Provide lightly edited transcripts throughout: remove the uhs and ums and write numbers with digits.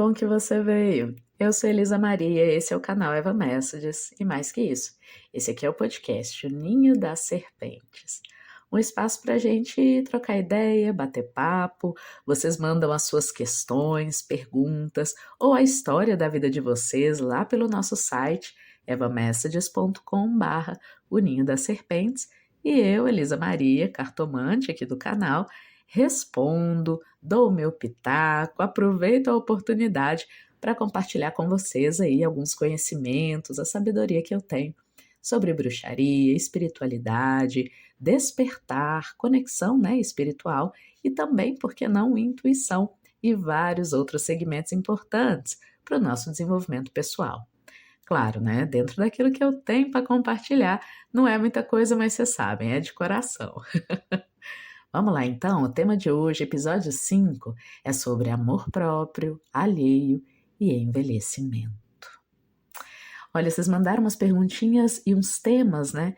bom que você veio. Eu sou Elisa Maria, esse é o canal Eva Messages e mais que isso, esse aqui é o podcast O Ninho das Serpentes. Um espaço para a gente trocar ideia, bater papo, vocês mandam as suas questões, perguntas ou a história da vida de vocês lá pelo nosso site evamessages.com/, O Ninho das Serpentes, e eu, Elisa Maria, cartomante aqui do canal, respondo, dou o meu pitaco, aproveito a oportunidade para compartilhar com vocês aí alguns conhecimentos, a sabedoria que eu tenho sobre bruxaria, espiritualidade, despertar, conexão, né, espiritual e também, por que não, intuição e vários outros segmentos importantes para o nosso desenvolvimento pessoal. Claro, né, dentro daquilo que eu tenho para compartilhar, não é muita coisa, mas vocês sabem, é de coração. Vamos lá então, o tema de hoje, episódio 5, é sobre amor próprio, alheio e envelhecimento. Olha, vocês mandaram umas perguntinhas e uns temas, né,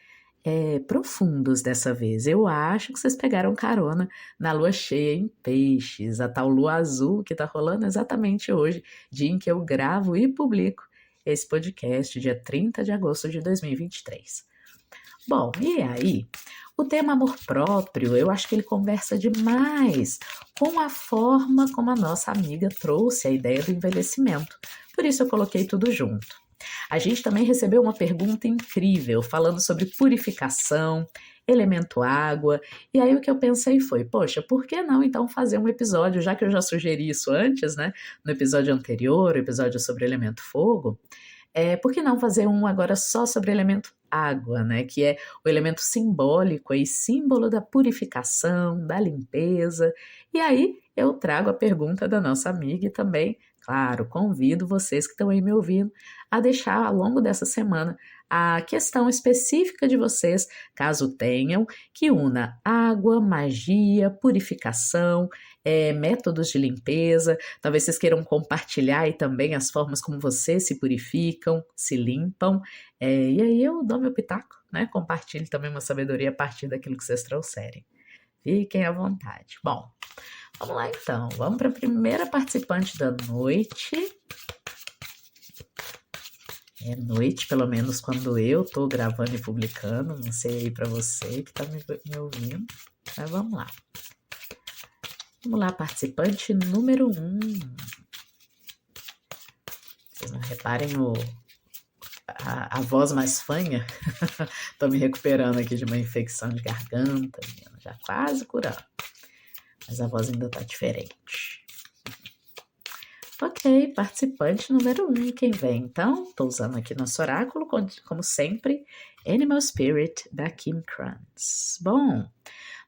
profundos dessa vez. Eu acho que vocês pegaram carona na lua cheia em peixes, a tal lua azul que tá rolando exatamente hoje, dia em que eu gravo e publico esse podcast, dia 30 de agosto de 2023. Bom, e aí? O tema amor próprio, eu acho que ele conversa demais com a forma como a nossa amiga trouxe a ideia do envelhecimento. Por isso eu coloquei tudo junto. A gente também recebeu uma pergunta incrível falando sobre purificação, elemento água, e aí o que eu pensei foi, poxa, por que não então fazer um episódio, já que eu já sugeri isso antes, né, no episódio anterior, o episódio sobre elemento fogo, por que não fazer um agora só sobre o elemento água, né? Que é o elemento simbólico e símbolo da purificação, da limpeza. E aí eu trago a pergunta da nossa amiga e também, claro, convido vocês que estão aí me ouvindo a deixar ao longo dessa semana a questão específica de vocês, caso tenham, que una água, magia, purificação, métodos de limpeza. Talvez vocês queiram compartilhar aí também as formas como vocês se purificam, se limpam. E aí eu dou meu pitaco, né? Compartilho também uma sabedoria a partir daquilo que vocês trouxerem. Fiquem à vontade. Bom, vamos lá então. Vamos para a primeira participante da noite. É noite, pelo menos quando eu tô gravando e publicando. Não sei aí para você que tá me ouvindo. Mas vamos lá. Vamos lá, participante número 1. Vocês não reparem a voz mais fanha? Tô me recuperando aqui de uma infecção de garganta, menina, já quase curando. Mas a voz ainda tá diferente. Ok, participante número 1, quem vem então? Tô usando aqui nosso oráculo, como sempre, Animal Spirit da Kim Krantz. Bom,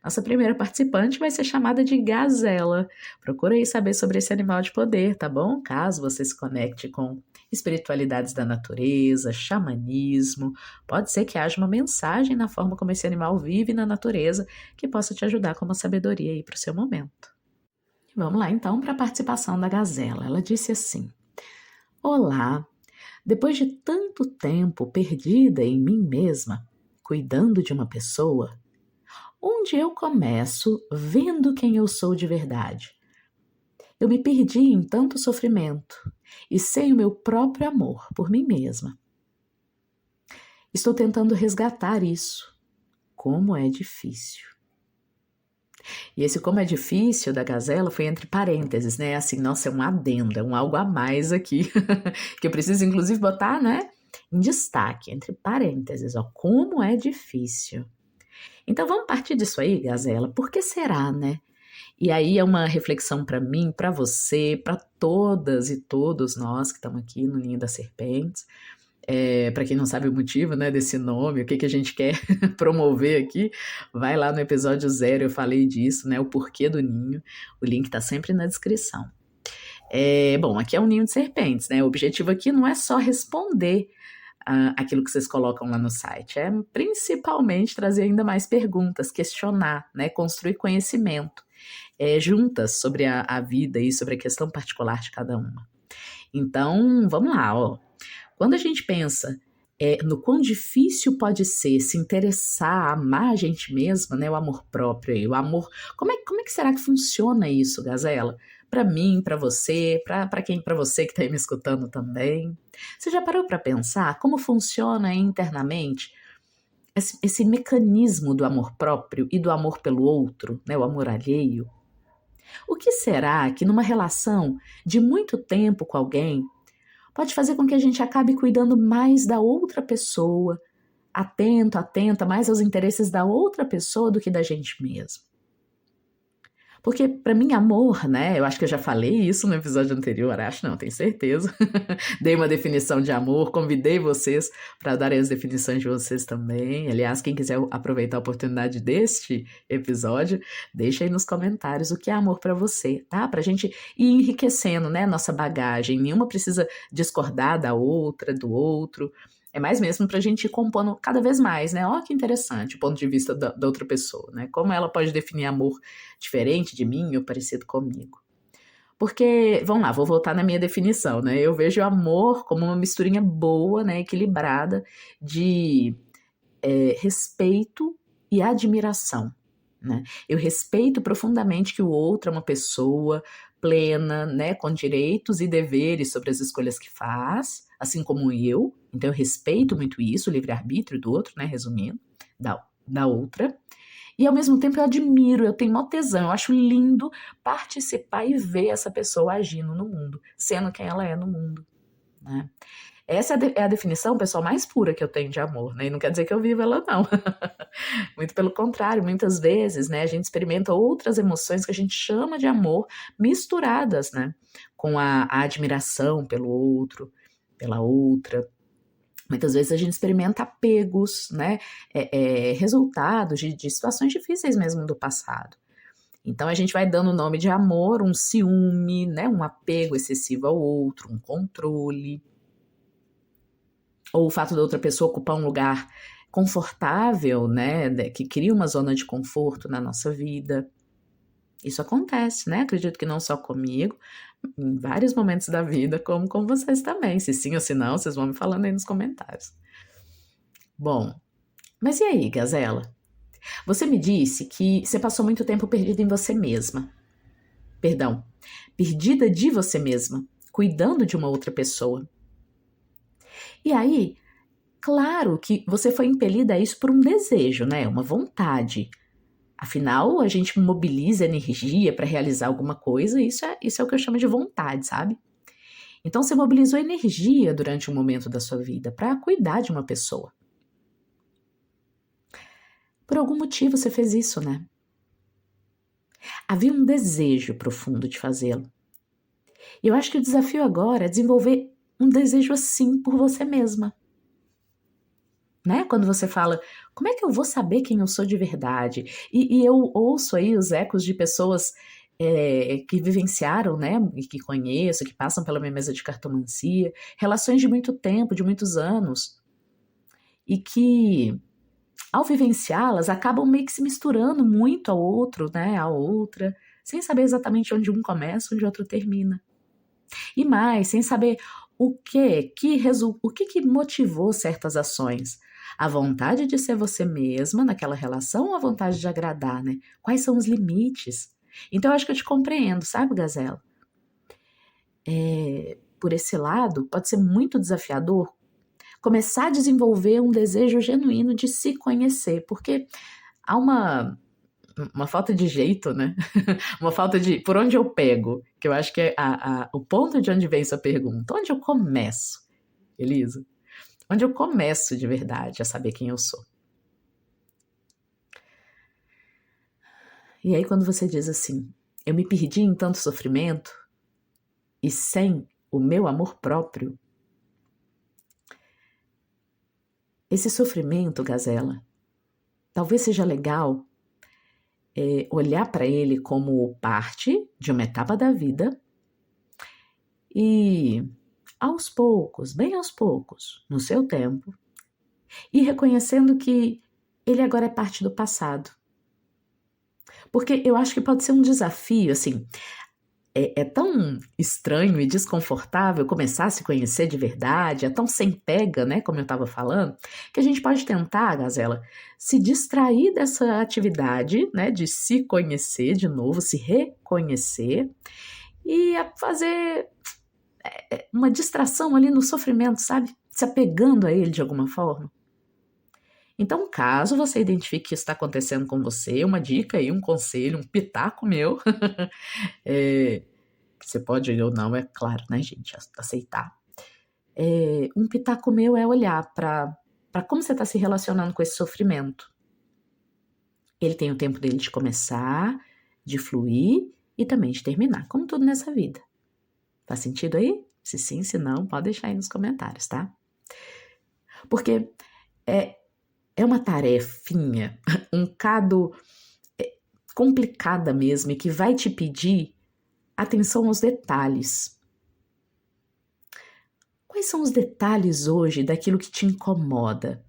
nossa primeira participante vai ser chamada de Gazela. Procura aí saber sobre esse animal de poder, tá bom? Caso você se conecte com espiritualidades da natureza, xamanismo, pode ser que haja uma mensagem na forma como esse animal vive na natureza que possa te ajudar com uma sabedoria aí para o seu momento. Vamos lá então para a participação da Gazela. Ela disse assim: Olá, depois de tanto tempo perdida em mim mesma, cuidando de uma pessoa, onde eu começo vendo quem eu sou de verdade? Eu me perdi em tanto sofrimento e sem o meu próprio amor por mim mesma. Estou tentando resgatar isso. Como é difícil. E esse como é difícil da Gazela foi entre parênteses, né? Assim, nossa, é um adendo, é um algo a mais aqui, que eu preciso inclusive botar, né, em destaque, entre parênteses, ó, como é difícil. Então vamos partir disso aí, Gazela, por que será, né? E aí é uma reflexão para mim, para você, para todas e todos nós que estamos aqui no Ninho das Serpentes. Para quem não sabe o motivo, né, desse nome, o que a gente quer promover aqui, vai lá no episódio 0, eu falei disso, né, o porquê do ninho, o link está sempre na descrição. Bom, aqui é um ninho de serpentes, né, o objetivo aqui não é só responder aquilo que vocês colocam lá no site, é principalmente trazer ainda mais perguntas, questionar, né, construir conhecimento juntas sobre a vida e sobre a questão particular de cada uma. Então, vamos lá, ó. Quando a gente pensa no quão difícil pode ser se interessar, amar a gente mesma, né, o amor próprio, o amor... Como é que será que funciona isso, Gazela? para mim, para você, para você que está aí me escutando também. Você já parou para pensar como funciona internamente esse mecanismo do amor próprio e do amor pelo outro, né, o amor alheio? O que será que numa relação de muito tempo com alguém pode fazer com que a gente acabe cuidando mais da outra pessoa, atenta mais aos interesses da outra pessoa do que da gente mesmo? Porque para mim amor, né, eu acho que eu já falei isso no episódio anterior, acho não, tenho certeza. Dei uma definição de amor, convidei vocês para darem as definições de vocês também. Aliás, quem quiser aproveitar a oportunidade deste episódio, deixa aí nos comentários o que é amor para você, tá? Pra gente ir enriquecendo, né, nossa bagagem. Nenhuma precisa discordar da outra, do outro. É mais mesmo pra gente ir compondo cada vez mais, né? Olha que interessante o ponto de vista da outra pessoa, né? Como ela pode definir amor diferente de mim ou parecido comigo. Porque, vamos lá, vou voltar na minha definição, né? Eu vejo o amor como uma misturinha boa, né, equilibrada de respeito e admiração, né? Eu respeito profundamente que o outro é uma pessoa plena, né, com direitos e deveres sobre as escolhas que faz, assim como eu. Então eu respeito muito isso, o livre-arbítrio do outro, né, resumindo, da outra. E ao mesmo tempo eu admiro, eu tenho maior tesão, eu acho lindo participar e ver essa pessoa agindo no mundo, sendo quem ela é no mundo, né? Essa é a definição, pessoal, mais pura que eu tenho de amor, né? E não quer dizer que eu vivo ela, não. Muito pelo contrário, muitas vezes, né, a gente experimenta outras emoções que a gente chama de amor misturadas, né? Com a admiração pelo outro, pela outra. Muitas vezes a gente experimenta apegos, né? Resultados de situações difíceis mesmo do passado. Então a gente vai dando o nome de amor, um ciúme, né? Um apego excessivo ao outro, um controle. Ou o fato da outra pessoa ocupar um lugar confortável, né? Que cria uma zona de conforto na nossa vida. Isso acontece, né? Acredito que não só comigo, em vários momentos da vida, como com vocês também. Se sim ou se não, vocês vão me falando aí nos comentários. Bom, mas e aí, Gazela? Você me disse que você passou muito tempo perdida em você mesma. Perdão, perdida de você mesma, cuidando de uma outra pessoa. E aí, claro que você foi impelida a isso por um desejo, né? Uma vontade. Afinal, a gente mobiliza energia para realizar alguma coisa, e isso é o que eu chamo de vontade, sabe? Então você mobilizou energia durante um momento da sua vida para cuidar de uma pessoa. Por algum motivo você fez isso, né? Havia um desejo profundo de fazê-lo. E eu acho que o desafio agora é desenvolver um desejo assim por você mesma. Né? Quando você fala, como é que eu vou saber quem eu sou de verdade? E eu ouço aí os ecos de pessoas que vivenciaram, né? E que conheço, que passam pela minha mesa de cartomancia, relações de muito tempo, de muitos anos, e que, ao vivenciá-las, acabam meio que se misturando muito ao outro, né? A outra, sem saber exatamente onde um começa, onde o outro termina. E mais, sem saber o que motivou certas ações. A vontade de ser você mesma naquela relação ou a vontade de agradar, né? Quais são os limites? Então, eu acho que eu te compreendo, sabe, Gazela? Por esse lado, pode ser muito desafiador começar a desenvolver um desejo genuíno de se conhecer, porque há uma falta de jeito, né? Uma falta de por onde eu pego, que eu acho que é o ponto de onde vem sua pergunta. Onde eu começo, Elisa? Onde eu começo de verdade a saber quem eu sou? E aí quando você diz assim, eu me perdi em tanto sofrimento e sem o meu amor próprio, esse sofrimento, Gazela, talvez seja legal olhar para ele como parte de uma etapa da vida e aos poucos, bem aos poucos, no seu tempo, e reconhecendo que ele agora é parte do passado. Porque eu acho que pode ser um desafio, assim, é tão estranho e desconfortável começar a se conhecer de verdade, é tão sem pega, né, como eu estava falando, que a gente pode tentar, Gazela, se distrair dessa atividade, né, de se conhecer de novo, se reconhecer, e a fazer uma distração ali no sofrimento, sabe? Se apegando a ele de alguma forma. Então, caso você identifique que isso está acontecendo com você, uma dica aí, um conselho, um pitaco meu, que você pode ou não, é claro, né, gente, aceitar. Um pitaco meu é olhar para como você está se relacionando com esse sofrimento. Ele tem o tempo dele de começar, de fluir e também de terminar, como tudo nessa vida. Faz sentido aí? Se sim, se não, pode deixar aí nos comentários, tá? Porque é uma tarefinha, um bocado complicada mesmo e que vai te pedir atenção aos detalhes. Quais são os detalhes hoje daquilo que te incomoda?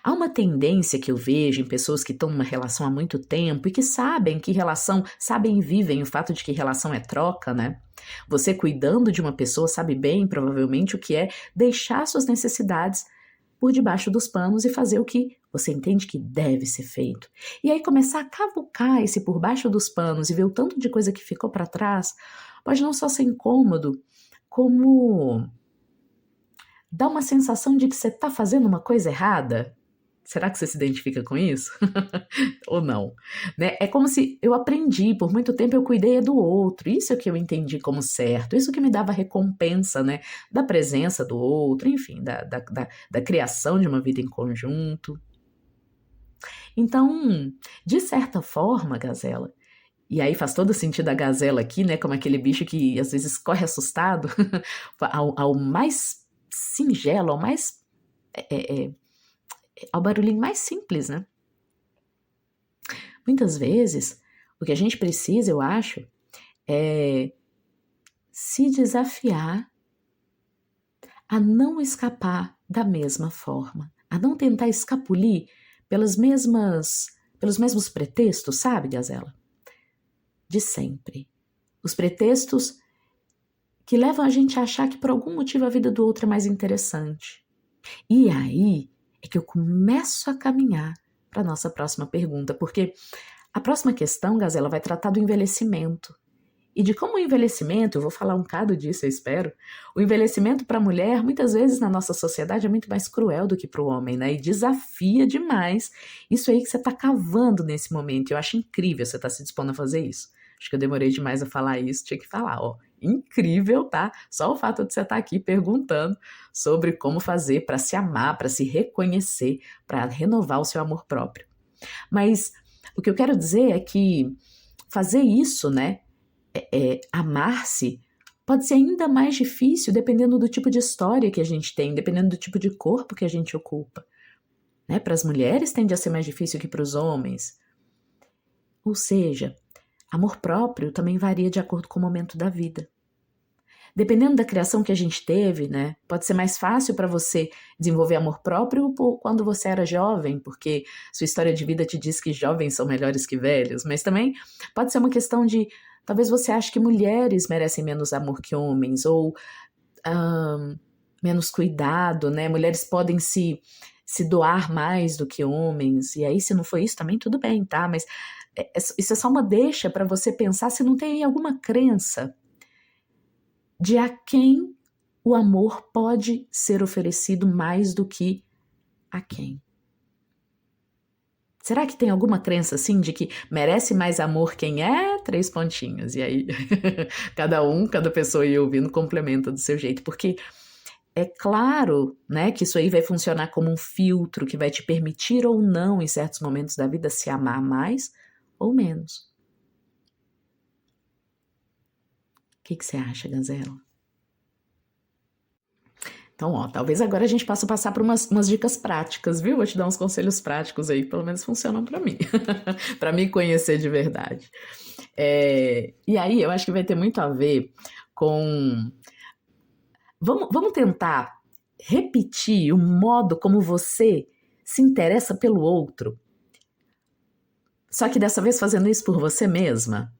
Há uma tendência que eu vejo em pessoas que estão numa relação há muito tempo e que sabem e vivem o fato de que relação é troca, né? Você cuidando de uma pessoa sabe bem, provavelmente, o que é deixar suas necessidades por debaixo dos panos e fazer o que você entende que deve ser feito. E aí começar a cavucar esse por baixo dos panos e ver o tanto de coisa que ficou para trás, pode não só ser incômodo, como dar uma sensação de que você está fazendo uma coisa errada. Será que você se identifica com isso? Ou não? Né? É como se eu aprendi, por muito tempo eu cuidei do outro, isso é o que eu entendi como certo, isso que me dava recompensa, né? Da presença do outro, enfim, da criação de uma vida em conjunto. Então, de certa forma, Gazela, e aí faz todo sentido a gazela aqui, né? Como aquele bicho que às vezes corre assustado ao mais singelo, ao barulhinho mais simples, né? Muitas vezes, o que a gente precisa, eu acho, é se desafiar a não escapar da mesma forma, a não tentar escapulir pelos mesmos pretextos, sabe, Gazela? De sempre. Os pretextos que levam a gente a achar que por algum motivo a vida do outro é mais interessante. E aí é que eu começo a caminhar para a nossa próxima pergunta, porque a próxima questão, Gazela, vai tratar do envelhecimento. E de como o envelhecimento, eu vou falar um bocado disso, eu espero, o envelhecimento para a mulher, muitas vezes na nossa sociedade, é muito mais cruel do que para o homem, né? E desafia demais isso aí que você está cavando nesse momento. Eu acho incrível você estar se dispondo a fazer isso. Acho que eu demorei demais a falar isso, tinha que falar, ó. Incrível, tá? Só o fato de você estar aqui perguntando sobre como fazer para se amar, para se reconhecer, para renovar o seu amor próprio. Mas o que eu quero dizer é que fazer isso, né? Amar-se pode ser ainda mais difícil dependendo do tipo de história que a gente tem, dependendo do tipo de corpo que a gente ocupa. Né? Para as mulheres tende a ser mais difícil que para os homens. Ou seja, amor próprio também varia de acordo com o momento da vida. Dependendo da criação que a gente teve, né, pode ser mais fácil para você desenvolver amor próprio quando você era jovem, porque sua história de vida te diz que jovens são melhores que velhos, mas também pode ser uma questão de talvez você ache que mulheres merecem menos amor que homens, ou menos cuidado, né? Mulheres podem se doar mais do que homens, e aí se não for isso também tudo bem, tá? Mas isso é só uma deixa para você pensar se não tem aí alguma crença de a quem o amor pode ser oferecido mais do que a quem. Será que tem alguma crença assim de que merece mais amor quem é? 3 pontinhos. E aí, cada pessoa ia ouvindo complementa do seu jeito. Porque é claro, né, que isso aí vai funcionar como um filtro que vai te permitir ou não, em certos momentos da vida, se amar mais ou menos. O que você acha, Gazela? Então, ó, talvez agora a gente possa passar por umas dicas práticas, viu? Vou te dar uns conselhos práticos aí, que pelo menos funcionam para mim, para me conhecer de verdade. E aí, eu acho que vai ter muito a ver com... Vamos tentar repetir o modo como você se interessa pelo outro, só que dessa vez fazendo isso por você mesma.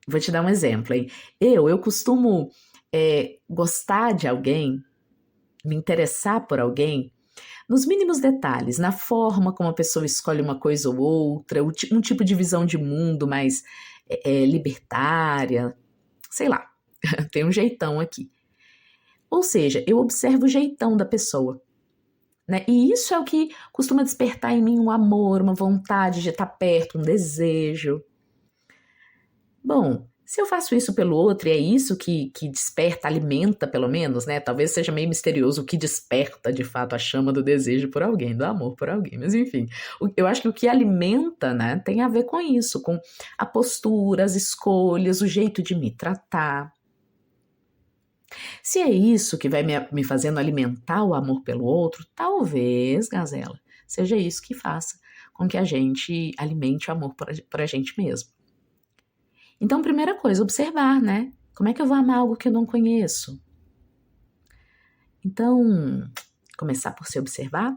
Vou te dar um exemplo, hein? Eu costumo gostar de alguém, me interessar por alguém, nos mínimos detalhes, na forma como a pessoa escolhe uma coisa ou outra, um tipo de visão de mundo mais libertária, sei lá, tem um jeitão aqui. Ou seja, eu observo o jeitão da pessoa, né? E isso é o que costuma despertar em mim um amor, uma vontade de estar perto, um desejo. Bom, se eu faço isso pelo outro e é isso que desperta, alimenta pelo menos, né? Talvez seja meio misterioso o que desperta de fato a chama do desejo por alguém, do amor por alguém. Mas enfim, eu acho que o que alimenta, né, tem a ver com isso, com a postura, as escolhas, o jeito de me tratar. Se é isso que vai me fazendo alimentar o amor pelo outro, talvez, Gazela, seja isso que faça com que a gente alimente o amor por a gente mesmo. Então, primeira coisa, observar, né? Como é que eu vou amar algo que eu não conheço? Então, começar por se observar,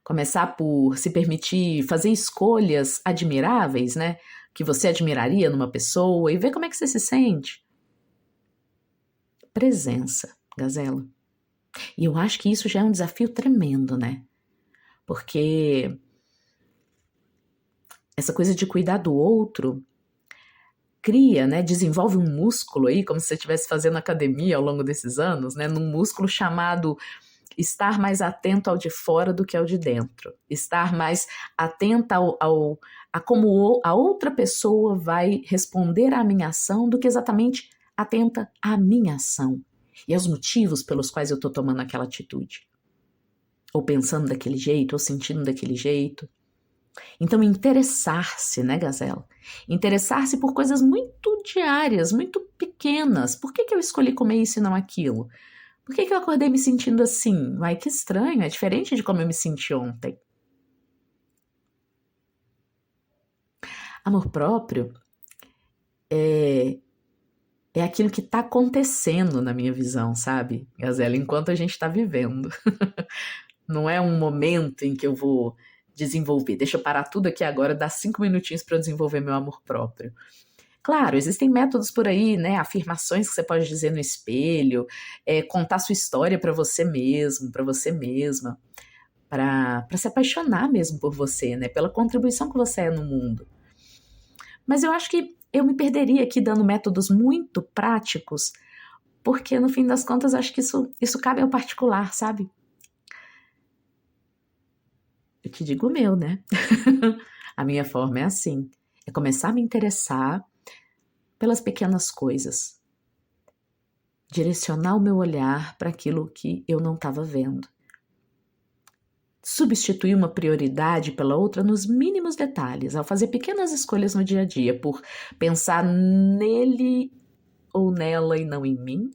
começar por se permitir fazer escolhas admiráveis, né? Que você admiraria numa pessoa e ver como é que você se sente. Presença, Gazela. E eu acho que isso já é um desafio tremendo, né? Porque essa coisa de cuidar do outro cria, né, desenvolve um músculo aí, como se você estivesse fazendo academia ao longo desses anos, né, num músculo chamado estar mais atento ao de fora do que ao de dentro, estar mais atenta a como a outra pessoa vai responder à minha ação do que exatamente atenta à minha ação e aos motivos pelos quais eu estou tomando aquela atitude, ou pensando daquele jeito, ou sentindo daquele jeito. Então, interessar-se, né, Gazela? Interessar-se por coisas muito diárias, muito pequenas. Por que eu escolhi comer isso e não aquilo? Por que eu acordei me sentindo assim? Ai, que estranho, é diferente de como eu me senti ontem. Amor próprio é aquilo que está acontecendo na minha visão, sabe, Gazela? Enquanto a gente está vivendo. Não é um momento em que eu vou desenvolver. Deixa eu parar tudo aqui agora, dar 5 minutinhos para eu desenvolver meu amor próprio. Claro, existem métodos por aí, né? Afirmações que você pode dizer no espelho, contar sua história para você mesmo, para você mesma, para se apaixonar mesmo por você, né? Pela contribuição que você é no mundo. Mas eu acho que eu me perderia aqui dando métodos muito práticos, porque no fim das contas acho que isso cabe ao particular, sabe? Eu te digo o meu, né? A minha forma é assim, é começar a me interessar pelas pequenas coisas. Direcionar o meu olhar para aquilo que eu não estava vendo. Substituir uma prioridade pela outra nos mínimos detalhes, ao fazer pequenas escolhas no dia a dia, por pensar nele ou nela e não em mim.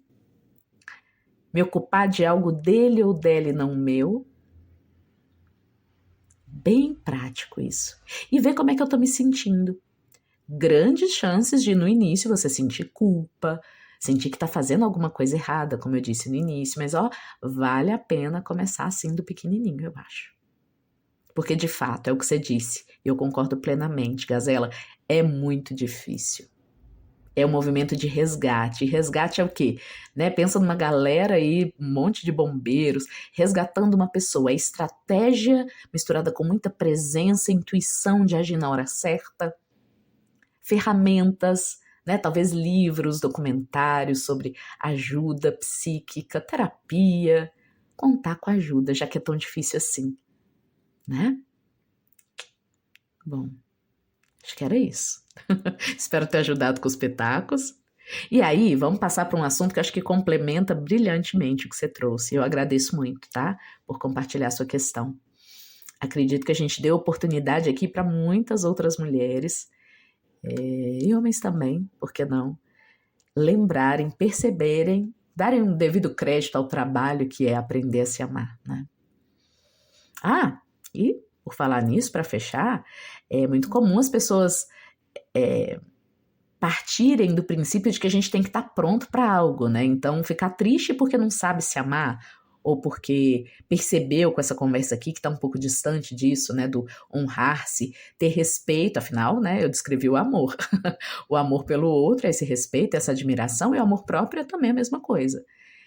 Me ocupar de algo dele ou dela e não meu. Bem prático isso. E ver como é que eu estou me sentindo. Grandes chances de no início você sentir culpa, sentir que está fazendo alguma coisa errada, como eu disse no início, mas vale a pena começar assim do pequenininho, eu acho. Porque de fato é o que você disse, e eu concordo plenamente, Gazela, é muito difícil. É um movimento de resgate. E resgate é o quê? Né? Pensa numa galera aí, um monte de bombeiros, resgatando uma pessoa. É estratégia misturada com muita presença, intuição de agir na hora certa, ferramentas, né? Talvez livros, documentários sobre ajuda psíquica, terapia. Contar com ajuda, já que é tão difícil assim, né? Bom, acho que era isso. Espero ter ajudado com os pitacos. E aí, vamos passar para um assunto que acho que complementa brilhantemente o que você trouxe. Eu agradeço muito, tá? Por compartilhar a sua questão. Acredito que a gente deu oportunidade aqui para muitas outras mulheres, e homens também, por que não? Lembrarem, perceberem, darem um devido crédito ao trabalho que é aprender a se amar, né? Ah, e por falar nisso, para fechar, é muito comum as pessoas partirem do princípio de que a gente tem que estar pronto para algo, né? Então, ficar triste porque não sabe se amar, ou porque percebeu com essa conversa aqui que está um pouco distante disso, né? Do honrar-se, ter respeito, afinal, né? Eu descrevi o amor. O amor pelo outro é esse respeito, essa admiração, e o amor próprio é também a mesma coisa.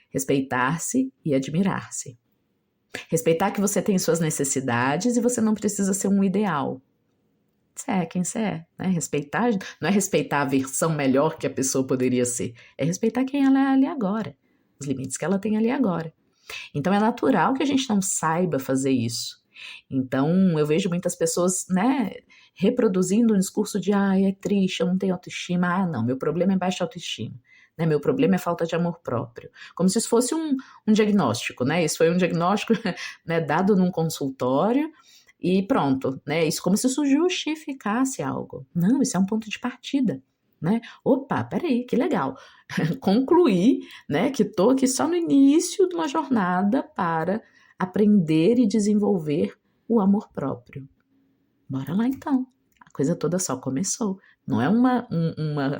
Respeitar-se e admirar-se. Respeitar que você tem suas necessidades e você não precisa ser um ideal. Você é quem você é, né? Respeitar, não é respeitar a versão melhor que a pessoa poderia ser, é respeitar quem ela é ali agora, os limites que ela tem ali agora. Então é natural que a gente não saiba fazer isso. Então eu vejo muitas pessoas, né, reproduzindo um discurso de é triste, eu não tenho autoestima, não, meu problema é baixa autoestima. Né, meu problema é falta de amor próprio. Como se isso fosse um diagnóstico, né? Isso foi um diagnóstico né, dado num consultório e pronto, né? Isso como se isso justificasse algo. Não, isso é um ponto de partida, né? Opa, peraí, que legal. Concluí, né, que estou aqui só no início de uma jornada para aprender e desenvolver o amor próprio. Bora lá então. A coisa toda só começou. Não é uma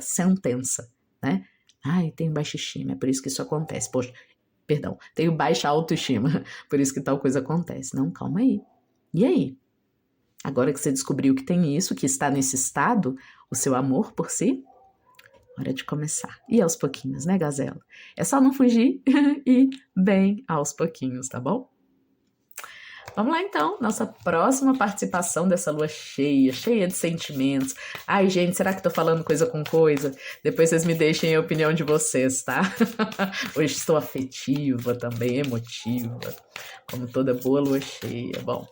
sentença, né? Ai, tenho baixa estima, é por isso que isso acontece. Poxa, perdão, tenho baixa autoestima, por isso que tal coisa acontece. Não, calma aí. E aí? Agora que você descobriu que tem isso, que está nesse estado, o seu amor por si, hora de começar. E aos pouquinhos, né, Gazela? É só não fugir e bem aos pouquinhos, tá bom? Vamos lá então, nossa próxima participação dessa lua cheia, cheia de sentimentos. Ai, gente, será que tô falando coisa com coisa? Depois vocês me deixem a opinião de vocês, tá? Hoje estou afetiva também, emotiva, como toda boa lua cheia. Bom,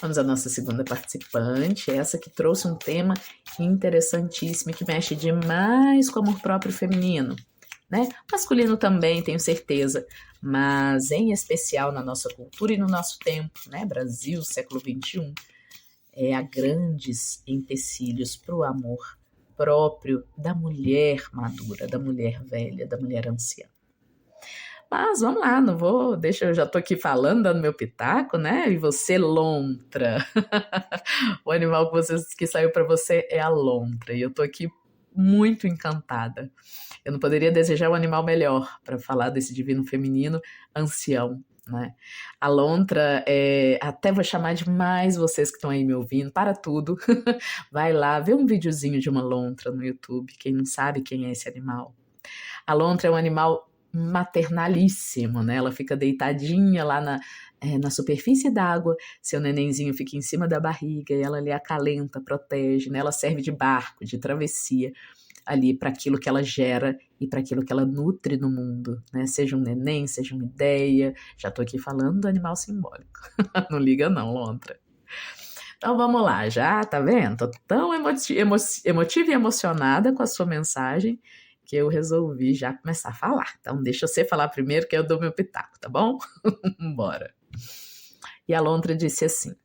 vamos à nossa segunda participante, essa que trouxe um tema interessantíssimo que mexe demais com o amor próprio feminino. Né? Masculino também, tenho certeza, mas em especial na nossa cultura e no nosso tempo, né? Brasil, século XXI, há grandes empecilhos para o amor próprio da mulher madura, da mulher velha, da mulher anciã. Mas vamos lá, não vou, eu já tô aqui falando, dando meu pitaco, né? E você, lontra. O animal que saiu para você é a lontra, e eu tô aqui muito encantada. Eu não poderia desejar um animal melhor para falar desse divino feminino ancião, né? A lontra, até vou chamar demais vocês que estão aí me ouvindo, para tudo, vai lá, vê um videozinho de uma lontra no YouTube, quem não sabe quem é esse animal. A lontra é um animal maternalíssimo, né? Ela fica deitadinha lá na superfície d'água, seu nenenzinho fica em cima da barriga e ela lhe acalenta, protege, né? Ela serve de barco, de travessia ali para aquilo que ela gera e para aquilo que ela nutre no mundo, né? Seja um neném, seja uma ideia. Já tô aqui falando do animal simbólico. Não liga não, lontra. Então vamos lá, já tá vendo? Tô tão emotiva e emocionada com a sua mensagem que eu resolvi já começar a falar. Então deixa você falar primeiro que eu dou meu pitaco, tá bom? Bora. E a lontra disse assim: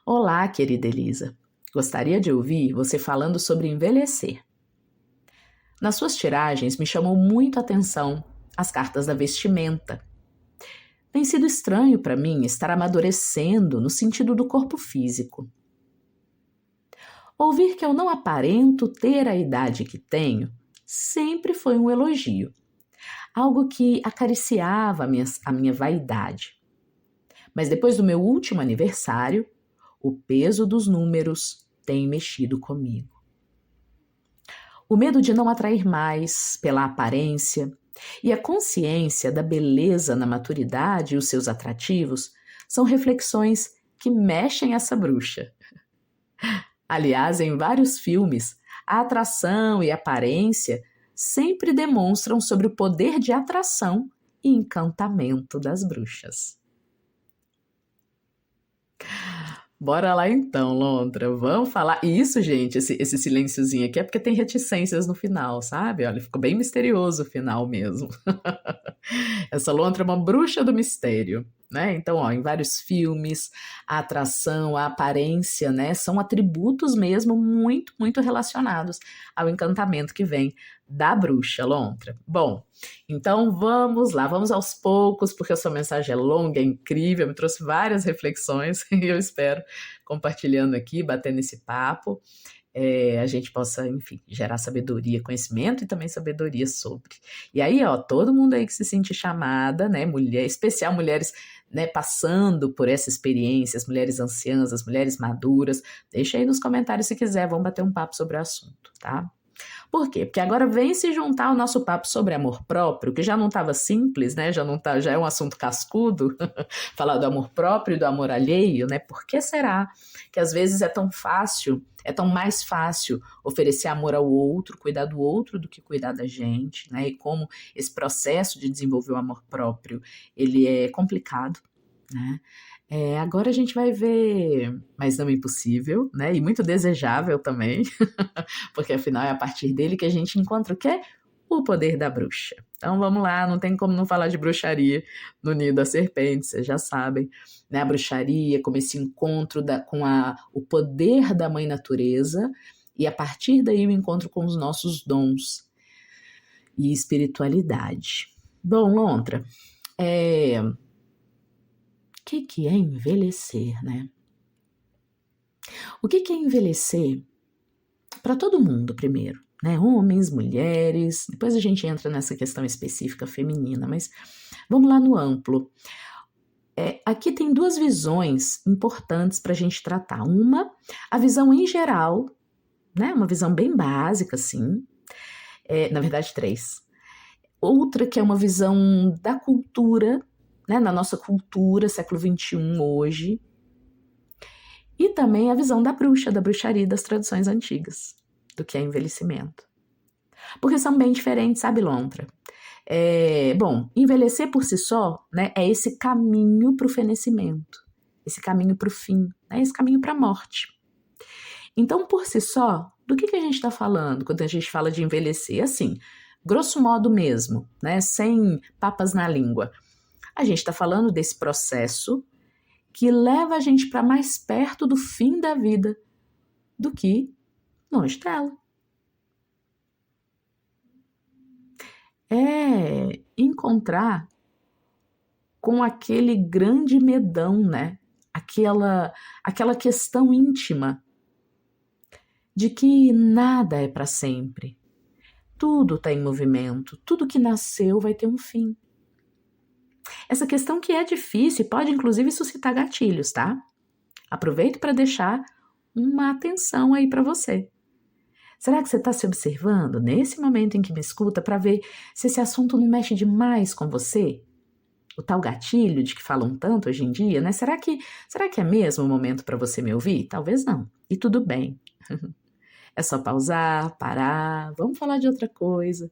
Olá, querida Elisa. Gostaria de ouvir você falando sobre envelhecer. Nas suas tiragens me chamou muito a atenção as cartas da vestimenta. Tem sido estranho para mim estar amadurecendo no sentido do corpo físico. Ouvir que eu não aparento ter a idade que tenho sempre foi um elogio, algo que acariciava a minha vaidade. Mas depois do meu último aniversário, o peso dos números tem mexido comigo. O medo de não atrair mais pela aparência e a consciência da beleza na maturidade e os seus atrativos são reflexões que mexem essa bruxa. Aliás, em vários filmes, a atração e a aparência sempre demonstram sobre o poder de atração e encantamento das bruxas. Bora lá então, lontra, vamos falar. Isso, gente, esse silênciozinho aqui é porque tem reticências no final, sabe? Olha, ficou bem misterioso o final mesmo. Essa lontra é uma bruxa do mistério, né? Então, ó, em vários filmes, a atração, a aparência, né, são atributos mesmo muito, muito relacionados ao encantamento que vem da bruxa, lontra. Bom, então vamos lá, vamos aos poucos, porque a sua mensagem é longa, é incrível, me trouxe várias reflexões e eu espero, compartilhando aqui, batendo esse papo, a gente possa, enfim, gerar sabedoria, conhecimento e também sabedoria sobre. E aí, ó, todo mundo aí que se sente chamada, né, mulher, especial mulheres, né, passando por essa experiência, as mulheres anciãs, as mulheres maduras, deixa aí nos comentários se quiser, vamos bater um papo sobre o assunto, tá? Por quê? Porque agora vem se juntar o nosso papo sobre amor próprio, que já não estava simples, né? Já não tá, já é um assunto cascudo, falar do amor próprio e do amor alheio, né? Por que será que às vezes é tão fácil, é tão mais fácil oferecer amor ao outro, cuidar do outro do que cuidar da gente, né? E como esse processo de desenvolver o amor próprio, ele é complicado, né? Agora a gente vai ver, mas não impossível, né? E muito desejável também, porque afinal é a partir dele que a gente encontra o quê? O poder da bruxa. Então vamos lá, não tem como não falar de bruxaria no Ninho da Serpente, vocês já sabem, né? A bruxaria, como esse encontro o poder da mãe natureza, e a partir daí o encontro com os nossos dons e espiritualidade. Bom, Lontra, o que é envelhecer, né? O que é envelhecer para todo mundo primeiro, né? Homens, mulheres, depois a gente entra nessa questão específica feminina, mas vamos lá no amplo. Aqui tem duas visões importantes para a gente tratar. Uma, a visão em geral, né? Uma visão bem básica, assim. Na verdade, três. Outra que é uma visão da cultura, né? Na nossa cultura, século XXI, hoje. E também a visão da bruxa, da bruxaria das tradições antigas, do que é envelhecimento. Porque são bem diferentes, sabe, Lontra? Bom, envelhecer por si só, né, é esse caminho para o fenecimento, esse caminho para o fim, né, esse caminho para a morte. Então, por si só, do que a gente está falando quando a gente fala de envelhecer? Assim, grosso modo mesmo, né, sem papas na língua. A gente está falando desse processo que leva a gente para mais perto do fim da vida do que longe dela. É encontrar com aquele grande medão, né? Aquela questão íntima de que nada é para sempre. Tudo está em movimento, tudo que nasceu vai ter um fim. Essa questão que é difícil e pode inclusive suscitar gatilhos, tá? Aproveito para deixar uma atenção aí para você. Será que você está se observando nesse momento em que me escuta para ver se esse assunto não mexe demais com você? O tal gatilho de que falam tanto hoje em dia, né? Será que é mesmo o momento para você me ouvir? Talvez não. E tudo bem. É só pausar, parar, vamos falar de outra coisa.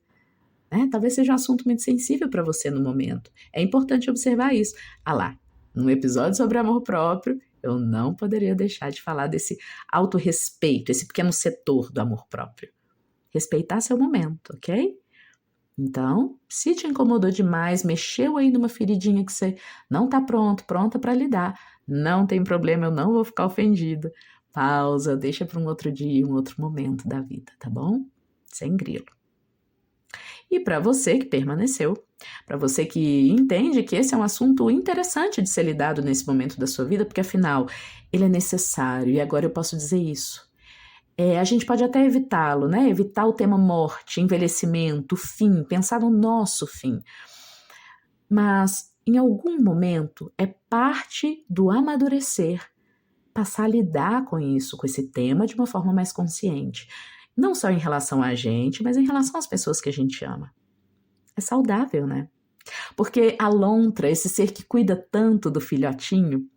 Né? Talvez seja um assunto muito sensível para você no momento. É importante observar isso. Lá, num episódio sobre amor próprio, eu não poderia deixar de falar desse autorrespeito, esse pequeno setor do amor próprio. Respeitar seu momento, ok? Então, se te incomodou demais, mexeu aí numa feridinha que você não está pronta para lidar, não tem problema, eu não vou ficar ofendida. Pausa, deixa para um outro dia, um outro momento da vida, tá bom? Sem grilo. E para você que permaneceu, para você que entende que esse é um assunto interessante de ser lidado nesse momento da sua vida, porque afinal ele é necessário, e agora eu posso dizer isso. A gente pode até evitá-lo, né? Evitar o tema morte, envelhecimento, fim, pensar no nosso fim. Mas em algum momento é parte do amadurecer passar a lidar com isso, com esse tema de uma forma mais consciente. Não só em relação a gente, mas em relação às pessoas que a gente ama. É saudável, né? Porque a lontra, esse ser que cuida tanto do filhotinho,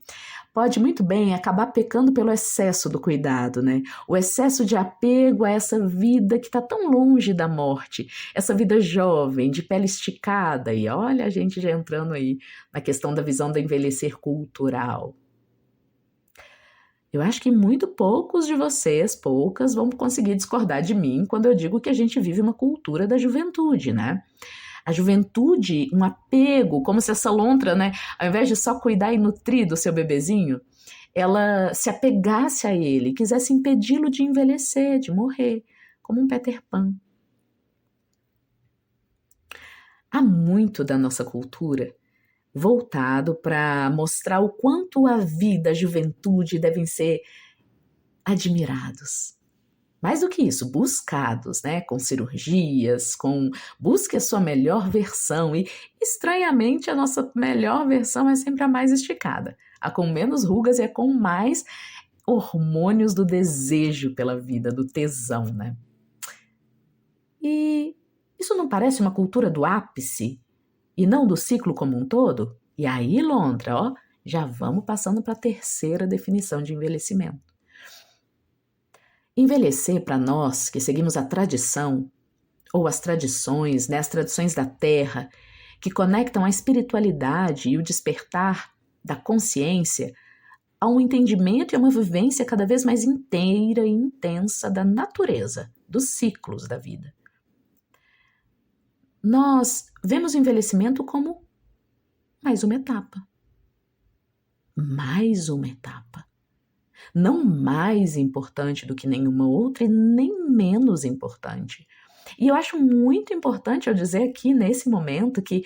pode muito bem acabar pecando pelo excesso do cuidado, né? O excesso de apego a essa vida que está tão longe da morte, essa vida jovem, de pele esticada, e olha a gente já entrando aí na questão da visão do envelhecer cultural. Eu acho que muito poucos de vocês, poucas, vão conseguir discordar de mim quando eu digo que a gente vive uma cultura da juventude, né? A juventude, um apego, como se essa lontra, né, ao invés de só cuidar e nutrir do seu bebezinho, ela se apegasse a ele, quisesse impedi-lo de envelhecer, de morrer, como um Peter Pan. Há muito da nossa cultura voltado para mostrar o quanto a vida, a juventude devem ser admirados. Mais do que isso, buscados, né? Com cirurgias, busque a sua melhor versão. E, estranhamente, a nossa melhor versão é sempre a mais esticada. A com menos rugas e a com mais hormônios do desejo pela vida, do tesão, né? E isso não parece uma cultura do ápice e não do ciclo como um todo? E aí, Lontra, ó, já vamos passando para a terceira definição de envelhecimento. Envelhecer para nós que seguimos a tradição ou as tradições, né, as tradições da terra, que conectam a espiritualidade e o despertar da consciência a um entendimento e a uma vivência cada vez mais inteira e intensa da natureza, dos ciclos da vida. Nós vemos o envelhecimento como mais uma etapa. Mais uma etapa. Não mais importante do que nenhuma outra e nem menos importante. E eu acho muito importante eu dizer aqui nesse momento que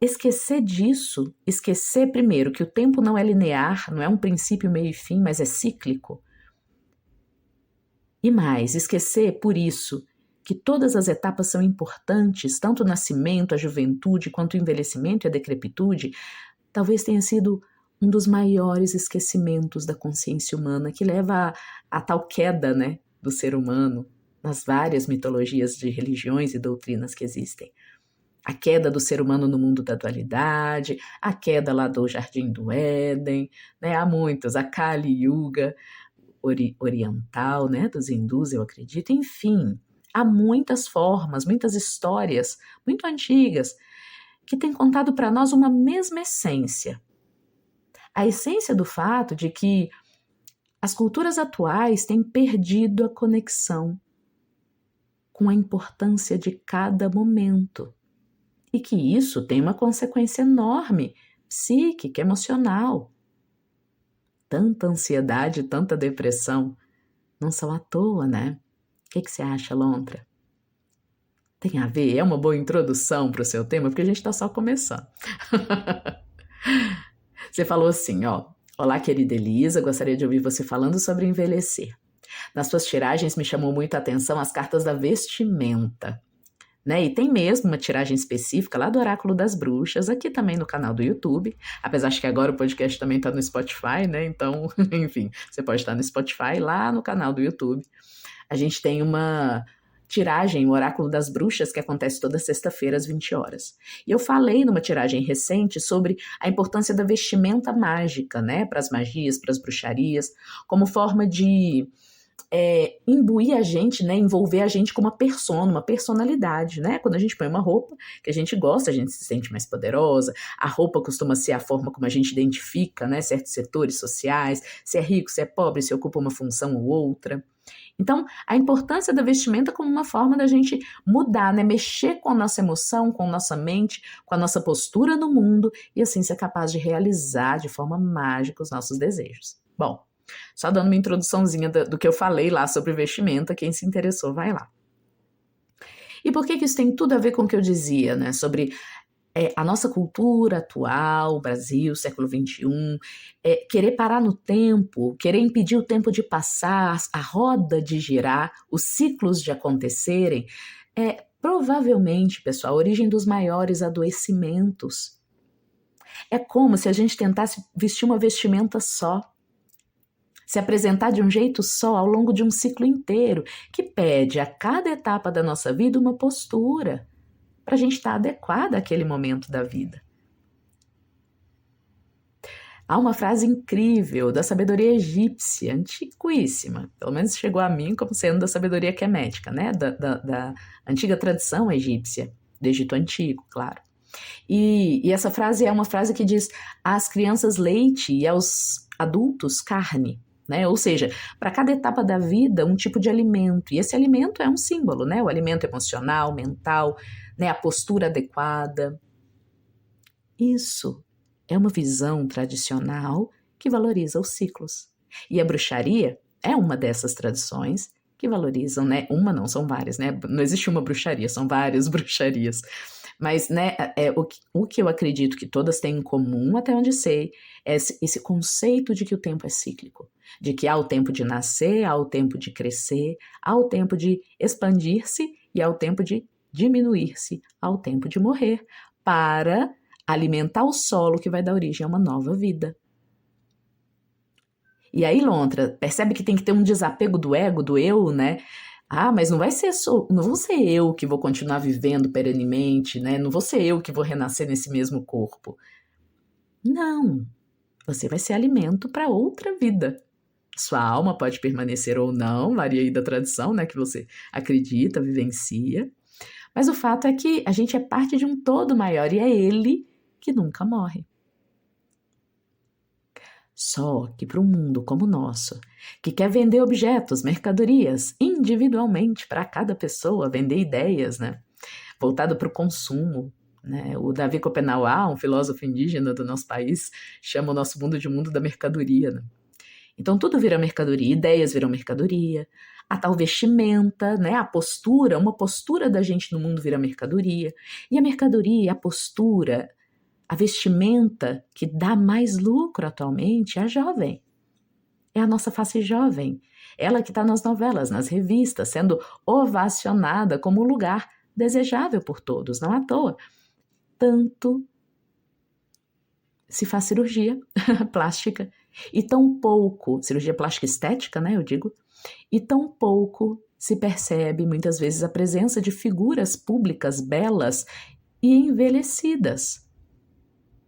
esquecer disso, esquecer primeiro que o tempo não é linear, não é um princípio, meio e fim, mas é cíclico. E mais, esquecer por isso que todas as etapas são importantes, tanto o nascimento, a juventude, quanto o envelhecimento e a decrepitude, talvez tenha sido um dos maiores esquecimentos da consciência humana, que leva a tal queda, né, do ser humano nas várias mitologias de religiões e doutrinas que existem. A queda do ser humano no mundo da dualidade, a queda lá do Jardim do Éden, né, há muitos, a Kali Yuga oriental, né, dos hindus, eu acredito, enfim, há muitas formas, muitas histórias muito antigas que têm contado para nós uma mesma essência. A essência do fato de que as culturas atuais têm perdido a conexão com a importância de cada momento e que isso tem uma consequência enorme, psíquica, emocional. Tanta ansiedade, tanta depressão não são à toa, né? O que você acha, Lontra? Tem a ver? É uma boa introdução para o seu tema, porque a gente está só começando. Você falou assim, ó. Olá, querida Elisa, gostaria de ouvir você falando sobre envelhecer. Nas suas tiragens me chamou muito a atenção as cartas da vestimenta, né? E tem mesmo uma tiragem específica lá do Oráculo das Bruxas, aqui também no canal do YouTube, apesar de que agora o podcast também está no Spotify, né? Então, enfim, você pode estar no Spotify, lá no canal do YouTube. A gente tem uma tiragem, o Oráculo das Bruxas, que acontece toda sexta-feira às 20 horas. E eu falei numa tiragem recente sobre a importância da vestimenta mágica, né, para as magias, para as bruxarias, como forma de imbuir a gente, né, envolver a gente com uma persona, uma personalidade, né? Quando a gente põe uma roupa que a gente gosta, a gente se sente mais poderosa, a roupa costuma ser a forma como a gente identifica, né, certos setores sociais, se é rico, se é pobre, se ocupa uma função ou outra. Então, a importância da vestimenta como uma forma da gente mudar, né? Mexer com a nossa emoção, com a nossa mente, com a nossa postura no mundo e assim ser capaz de realizar de forma mágica os nossos desejos. Bom, só dando uma introduçãozinha do que eu falei lá sobre vestimenta, quem se interessou vai lá. E por que isso tem tudo a ver com o que eu dizia, né? Sobre a nossa cultura atual, Brasil, século XXI, querer parar no tempo, querer impedir o tempo de passar, a roda de girar, os ciclos de acontecerem, provavelmente, pessoal, a origem dos maiores adoecimentos. É como se a gente tentasse vestir uma vestimenta só, se apresentar de um jeito só ao longo de um ciclo inteiro, que pede a cada etapa da nossa vida uma postura, para a gente estar adequada àquele momento da vida. Há uma frase incrível da sabedoria egípcia, antiquíssima, pelo menos chegou a mim como sendo da sabedoria quemética, né? Da antiga tradição egípcia, do Egito Antigo, claro. E essa frase é uma frase que diz: às crianças leite e aos adultos carne. Né? Ou seja, para cada etapa da vida, um tipo de alimento. E esse alimento é um símbolo, né? O alimento emocional, mental, né? A postura adequada. Isso é uma visão tradicional que valoriza os ciclos. E a bruxaria é uma dessas tradições que valorizam, né? Uma não, são várias, né? Não existe uma bruxaria, são várias bruxarias. Mas, né, o que eu acredito que todas têm em comum, até onde sei, é esse conceito de que o tempo é cíclico, de que há o tempo de nascer, há o tempo de crescer, há o tempo de expandir-se e há o tempo de diminuir-se, há o tempo de morrer, para alimentar o solo que vai dar origem a uma nova vida. E aí, Lontra, percebe que tem que ter um desapego do ego, do eu, né? Ah, mas não vou ser eu que vou continuar vivendo perenemente, né? Não vou ser eu que vou renascer nesse mesmo corpo. Não, você vai ser alimento para outra vida. Sua alma pode permanecer ou não, varia aí da tradição, né, que você acredita, vivencia. Mas o fato é que a gente é parte de um todo maior e é ele que nunca morre. Só que para um mundo como o nosso, que quer vender objetos, mercadorias, individualmente para cada pessoa, vender ideias, né? Voltado para o consumo, né? O Davi Copenau, um filósofo indígena do nosso país, chama o nosso mundo de mundo da mercadoria, né? Então tudo vira mercadoria, ideias viram mercadoria, a tal vestimenta, né? A postura, uma postura da gente no mundo vira mercadoria, e a mercadoria, a postura, a vestimenta que dá mais lucro atualmente é a jovem. É a nossa face jovem. Ela que está nas novelas, nas revistas, sendo ovacionada como um lugar desejável por todos, não à toa. Tanto se faz cirurgia plástica e tão pouco, cirurgia plástica estética, né, eu digo, e tão pouco se percebe muitas vezes a presença de figuras públicas belas e envelhecidas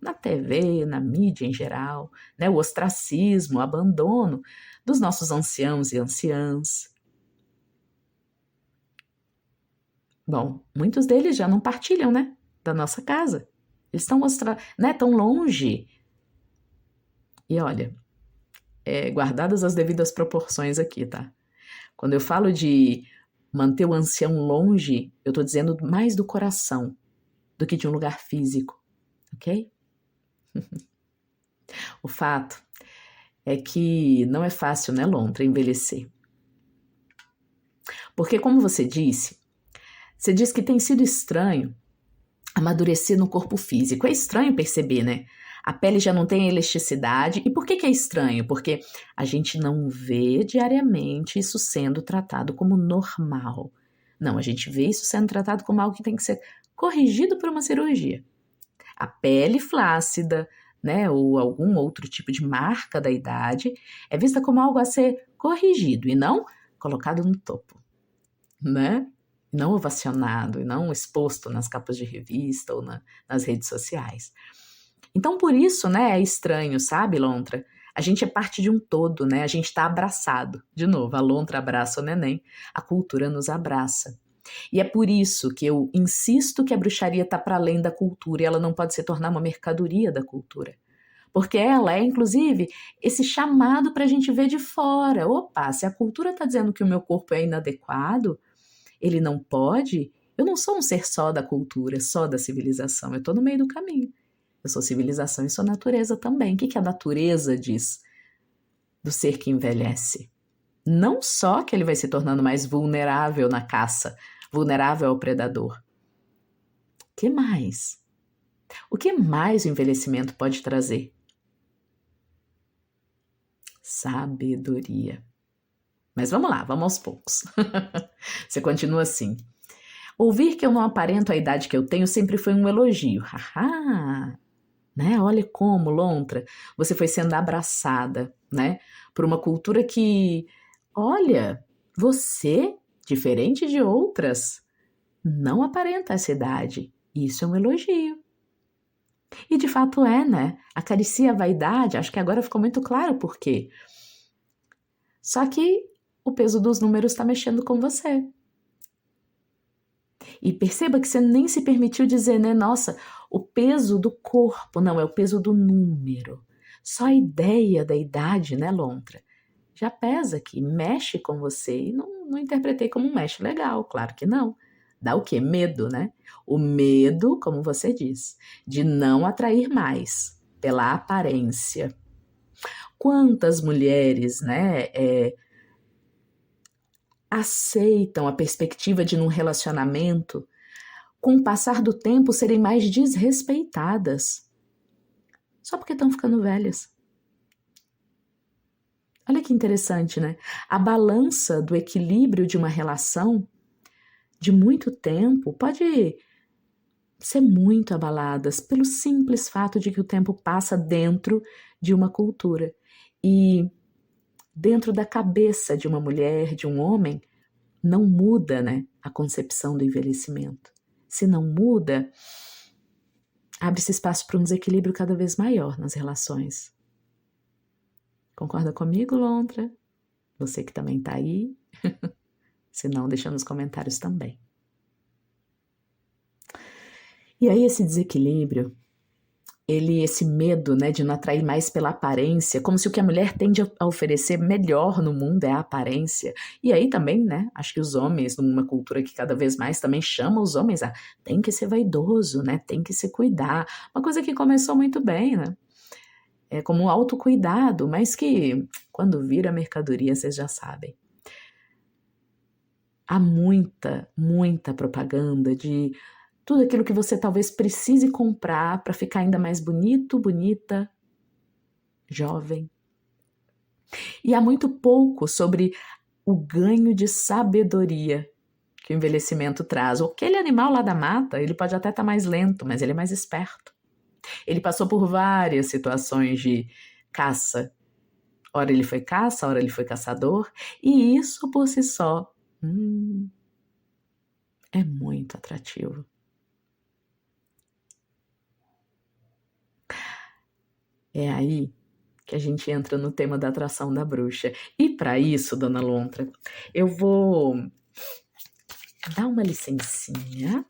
na TV, na mídia em geral, né? O ostracismo, o abandono dos nossos anciãos e anciãs. Bom, muitos deles já não partilham, né, da nossa casa. Eles estão né, tão longe. E olha, guardadas as devidas proporções aqui, tá? Quando eu falo de manter o ancião longe, eu estou dizendo mais do coração do que de um lugar físico, ok? O fato é que não é fácil, né, Lontra, envelhecer. Porque, como você disse que tem sido estranho amadurecer no corpo físico. É estranho perceber, né? A pele já não tem elasticidade. E por que é estranho? Porque a gente não vê diariamente isso sendo tratado como normal. Não, a gente vê isso sendo tratado como algo que tem que ser corrigido por uma cirurgia. A pele flácida, né, ou algum outro tipo de marca da idade, é vista como algo a ser corrigido e não colocado no topo, né? Não ovacionado e não exposto nas capas de revista ou nas redes sociais. Então, por isso, né, é estranho, sabe, Lontra? A gente é parte de um todo, né? A gente está abraçado. De novo, a Lontra abraça o neném, a cultura nos abraça. E é por isso que eu insisto que a bruxaria está para além da cultura e ela não pode se tornar uma mercadoria da cultura. Porque ela é, inclusive, esse chamado para a gente ver de fora. Opa, se a cultura está dizendo que o meu corpo é inadequado, ele não pode, eu não sou um ser só da cultura, só da civilização, eu estou no meio do caminho. Eu sou civilização e sou natureza também. O que a natureza diz do ser que envelhece? Não só que ele vai se tornando mais vulnerável na caça, vulnerável ao predador. Que mais? O que mais o envelhecimento pode trazer? Sabedoria. Mas vamos lá, vamos aos poucos. Você continua assim. Ouvir que eu não aparento a idade que eu tenho sempre foi um elogio. Haha! Né? Olha como, Lontra, você foi sendo abraçada, né? Por uma cultura que, olha, você, diferente de outras, não aparenta essa idade. Isso é um elogio. E de fato é, né? Acaricia a vaidade, acho que agora ficou muito claro por quê. Só que o peso dos números está mexendo com você. E perceba que você nem se permitiu dizer, né? Nossa, o peso do corpo, não, é o peso do número. Só a ideia da idade, né, Lontra? Já pesa aqui, mexe com você. E não interpretei como um mexe legal, claro que não. Dá o quê? Medo, né? O medo, como você diz, de não atrair mais pela aparência. Quantas mulheres, né, aceitam a perspectiva de num relacionamento, com o passar do tempo, serem mais desrespeitadas, só porque estão ficando velhas. Olha que interessante, né? A balança do equilíbrio de uma relação de muito tempo pode ser muito abalada pelo simples fato de que o tempo passa dentro de uma cultura. E dentro da cabeça de uma mulher, de um homem, não muda, né, a concepção do envelhecimento. Se não muda, abre-se espaço para um desequilíbrio cada vez maior nas relações. Concorda comigo, Lontra? Você que também está aí? Se não, deixa nos comentários também. E aí esse desequilíbrio, esse medo, né, de não atrair mais pela aparência, como se o que a mulher tende a oferecer melhor no mundo é a aparência. E aí também, né, acho que os homens, numa cultura que cada vez mais também chama os homens a tem que ser vaidoso, né, tem que se cuidar. Uma coisa que começou muito bem, né, é como um autocuidado, mas que quando vira mercadoria, vocês já sabem. Há muita propaganda de tudo aquilo que você talvez precise comprar para ficar ainda mais bonito, bonita, jovem. E há muito pouco sobre o ganho de sabedoria que o envelhecimento traz. Aquele animal lá da mata, ele pode até estar mais lento, mas ele é mais esperto. Ele passou por várias situações de caça. Ora ele foi caça, ora ele foi caçador. E isso por si só é muito atrativo. É aí que a gente entra no tema da atração da bruxa. E para isso, dona Lontra, eu vou dar uma licencinha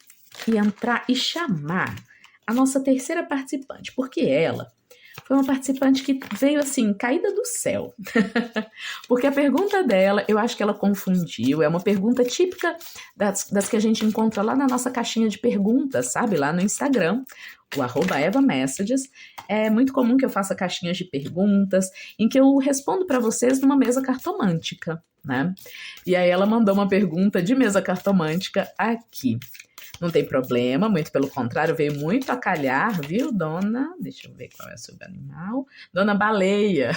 e entrar e chamar a nossa terceira participante, porque ela foi uma participante que veio assim, caída do céu. Porque a pergunta dela, eu acho que ela confundiu, é uma pergunta típica das que a gente encontra lá na nossa caixinha de perguntas, sabe? Lá no Instagram, o @EvaMessages. É muito comum que eu faça caixinhas de perguntas em que eu respondo para vocês numa mesa cartomântica, né? E aí ela mandou uma pergunta de mesa cartomântica aqui. Não tem problema, muito pelo contrário, veio muito a calhar, viu, dona? Deixa eu ver qual é o seu animal. Dona Baleia.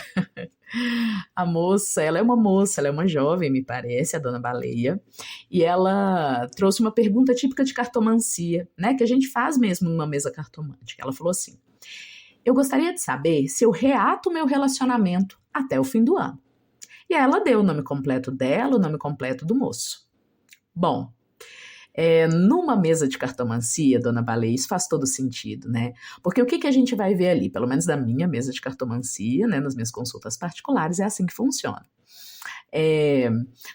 A moça, ela é uma moça, ela é uma jovem, me parece, a dona Baleia. E ela trouxe uma pergunta típica de cartomancia, né? Que a gente faz mesmo numa mesa cartomântica. Ela falou assim: eu gostaria de saber se eu reato meu relacionamento até o fim do ano. E aí ela deu o nome completo dela, o nome completo do moço. Bom, numa mesa de cartomancia, dona Baleia, isso faz todo sentido, né? Porque o que a gente vai ver ali, pelo menos na minha mesa de cartomancia, né, nas minhas consultas particulares, é assim que funciona.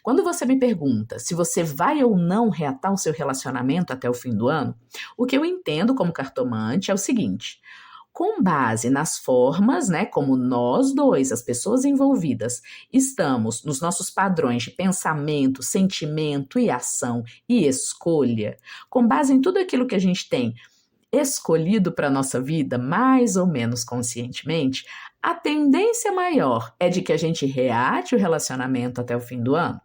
Quando você me pergunta se você vai ou não reatar o seu relacionamento até o fim do ano, o que eu entendo como cartomante é o seguinte: com base nas formas, né, como nós dois, as pessoas envolvidas, estamos nos nossos padrões de pensamento, sentimento e ação e escolha, com base em tudo aquilo que a gente tem escolhido para a nossa vida, mais ou menos conscientemente, a tendência maior é de que a gente reate o relacionamento até o fim do ano?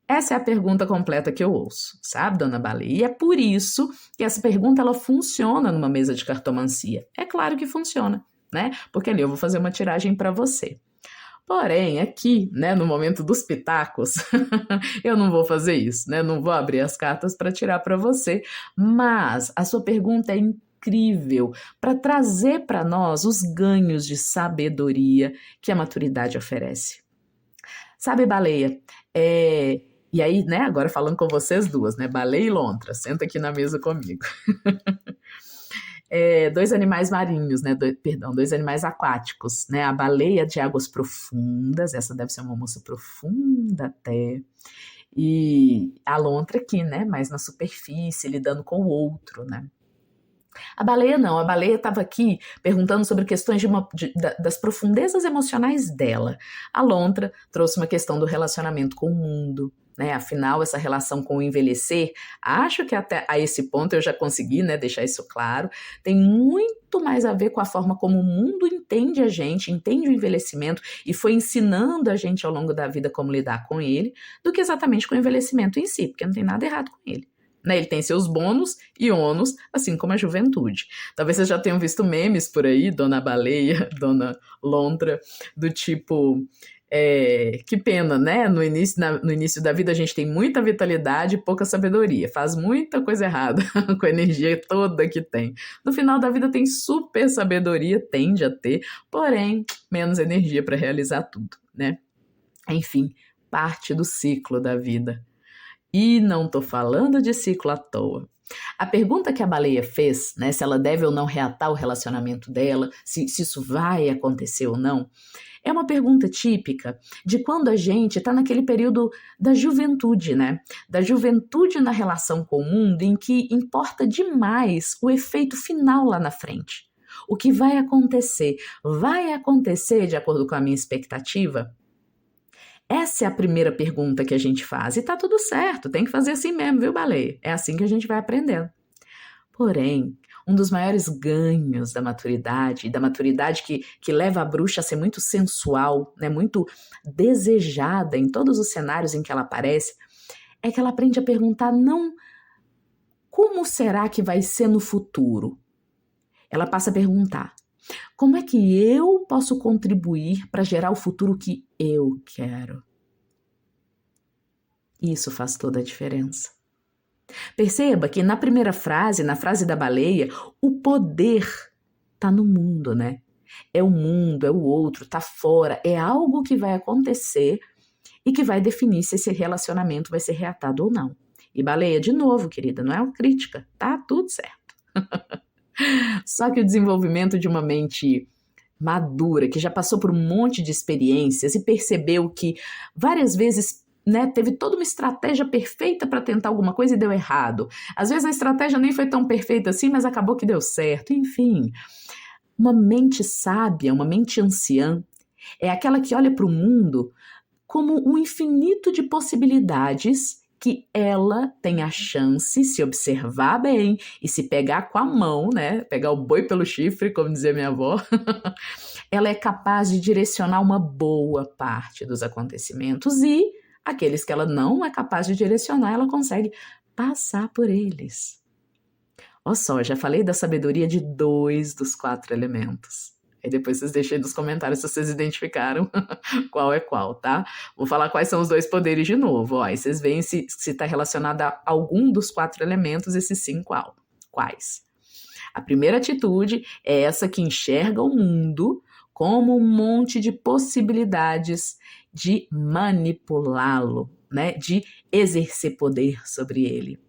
Essa é a pergunta completa que eu ouço, sabe, dona Baleia? E é por isso que essa pergunta ela funciona numa mesa de cartomancia. É claro que funciona, né? Porque ali eu vou fazer uma tiragem para você. Porém, aqui, né, no momento dos pitacos, eu não vou fazer isso, né? Não vou abrir as cartas para tirar para você, mas a sua pergunta é incrível para trazer para nós os ganhos de sabedoria que a maturidade oferece. Sabe, Baleia, e aí, né, agora falando com vocês duas, né, Baleia e Lontra, senta aqui na mesa comigo. Dois animais marinhos, né, dois animais aquáticos, né, a baleia de águas profundas, essa deve ser uma moça profunda até, e a Lontra aqui, né, mais na superfície, lidando com o outro, né. A baleia não, a baleia estava aqui perguntando sobre questões das profundezas emocionais dela. A Lontra trouxe uma questão do relacionamento com o mundo, né? Afinal, essa relação com o envelhecer, acho que até a esse ponto eu já consegui, né, deixar isso claro, tem muito mais a ver com a forma como o mundo entende a gente, entende o envelhecimento e foi ensinando a gente ao longo da vida como lidar com ele, do que exatamente com o envelhecimento em si, porque não tem nada errado com ele. Né, ele tem seus bônus e ônus, assim como a juventude. Talvez vocês já tenham visto memes por aí, dona Baleia, dona Lontra, do tipo, que pena, né? No início da vida a gente tem muita vitalidade e pouca sabedoria, faz muita coisa errada com a energia toda que tem. No final da vida tem super sabedoria, tende a ter, porém, menos energia para realizar tudo, né? Enfim, parte do ciclo da vida. E não tô falando de ciclo à toa. A pergunta que a baleia fez, né, se ela deve ou não reatar o relacionamento dela, se isso vai acontecer ou não, é uma pergunta típica de quando a gente está naquele período da juventude, né? Da juventude na relação com o mundo, em que importa demais o efeito final lá na frente. O que vai acontecer? Vai acontecer de acordo com a minha expectativa? Essa é a primeira pergunta que a gente faz. E tá tudo certo, tem que fazer assim mesmo, viu, baleia? É assim que a gente vai aprendendo. Porém, um dos maiores ganhos da maturidade, e da maturidade que leva a bruxa a ser muito sensual, né, muito desejada em todos os cenários em que ela aparece, é que ela aprende a perguntar não como será que vai ser no futuro. Ela passa a perguntar: como é que eu posso contribuir para gerar o futuro que eu quero? Isso faz toda a diferença. Perceba que na primeira frase, na frase da baleia, o poder tá no mundo, né? É o mundo, é o outro, tá fora, é algo que vai acontecer e que vai definir se esse relacionamento vai ser reatado ou não. E baleia, de novo, querida, não é uma crítica, tá tudo certo. Só que o desenvolvimento de uma mente madura, que já passou por um monte de experiências e percebeu que várias vezes, né, teve toda uma estratégia perfeita para tentar alguma coisa e deu errado. Às vezes a estratégia nem foi tão perfeita assim, mas acabou que deu certo. Enfim, uma mente sábia, uma mente anciã, é aquela que olha para o mundo como um infinito de possibilidades que ela tem a chance, se observar bem e se pegar com a mão, né? Pegar o boi pelo chifre, como dizia minha avó, ela é capaz de direcionar uma boa parte dos acontecimentos e aqueles que ela não é capaz de direcionar, ela consegue passar por eles. Olha só, já falei da sabedoria de 2 dos 4 elementos. Aí depois vocês deixem nos comentários se vocês identificaram qual é qual, tá? Vou falar quais são os 2 poderes de novo. Ó, aí vocês veem se está relacionado a algum dos 4 elementos, e se sim, quais. A primeira atitude é essa que enxerga o mundo como um monte de possibilidades de manipulá-lo, né? De exercer poder sobre ele.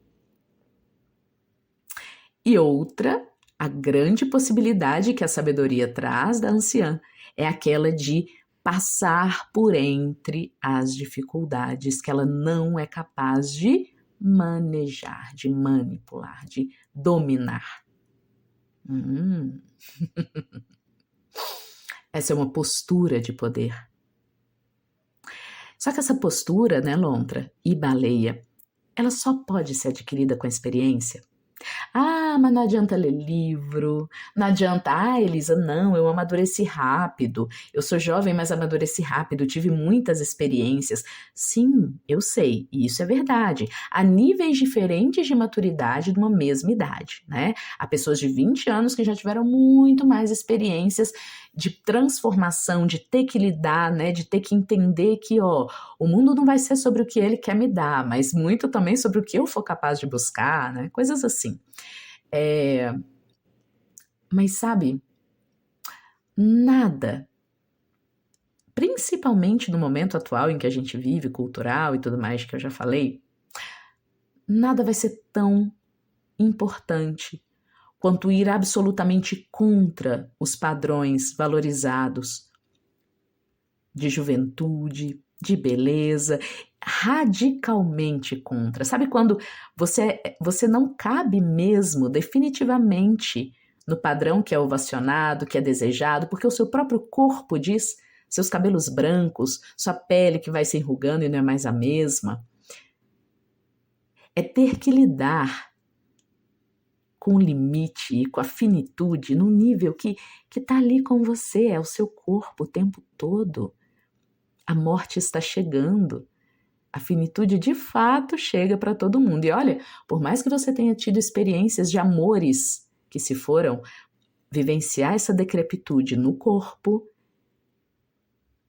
E outra, a grande possibilidade que a sabedoria traz da anciã é aquela de passar por entre as dificuldades que ela não é capaz de manejar, de manipular, de dominar. Essa é uma postura de poder. Só que essa postura, né, lontra e baleia, ela só pode ser adquirida com a experiência. Ah, mas não adianta ler livro, não adianta, Elisa, não, eu amadureci rápido, eu sou jovem, mas amadureci rápido, tive muitas experiências. Sim, eu sei, e isso é verdade. Há níveis diferentes de maturidade de uma mesma idade, né? Há pessoas de 20 anos que já tiveram muito mais experiências de transformação, de ter que lidar, né? De ter que entender que, ó, o mundo não vai ser sobre o que ele quer me dar, mas muito também sobre o que eu for capaz de buscar, né? Coisas assim. Mas sabe, nada, principalmente no momento atual em que a gente vive, cultural e tudo mais que eu já falei, nada vai ser tão importante quanto ir absolutamente contra os padrões valorizados de juventude, de beleza, radicalmente contra. Sabe quando você não cabe mesmo definitivamente no padrão que é ovacionado, que é desejado, porque o seu próprio corpo diz, seus cabelos brancos, sua pele que vai se enrugando e não é mais a mesma. É ter que lidar com o limite e com a finitude num nível que tá ali com você, é o seu corpo o tempo todo. A morte está chegando. A finitude de fato chega para todo mundo. E olha, por mais que você tenha tido experiências de amores que se foram, vivenciar essa decrepitude no corpo